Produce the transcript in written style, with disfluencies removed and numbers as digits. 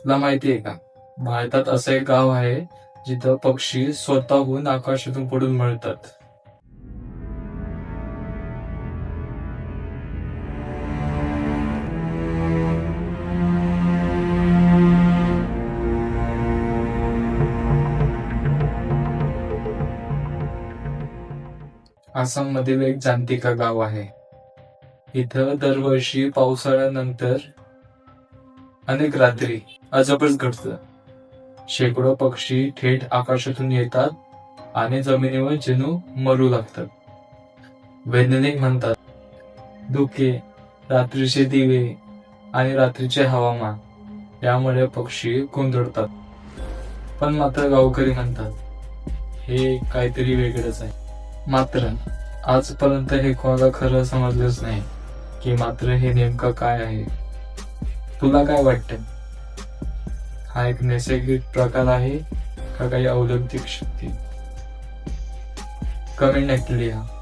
तुला माहितीये का, भारतात असं एक गाव आहे जिथं पक्षी स्वतःहून आकाशातून पडून मिळतात. आसाम मधील एक जांतिका गाव आहे. इथं दरवर्षी पावसाळ्यानंतर अनेक रात्री अजबच घडतं. शेकडो पक्षी थेट आकाशातून येतात आणि जमिनीवर जणू मरू लागतात. वैज्ञानिक म्हणतात, धुके, रात्रीचे दिवे आणि रात्रीचे हवामान यामुळे पक्षी गोंधळतात. पण मात्र गावकरी म्हणतात, हे काहीतरी वेगळंच आहे. मात्र आजपर्यंत हे कोणाला खरं समजलंच नाही की मात्र हे नेमकं काय आहे. तुला काय वाटतं? हा एक नैसर्गिक प्रकार आहे का काही अलौकिक शक्ती? कमेंट नक्की लिहा.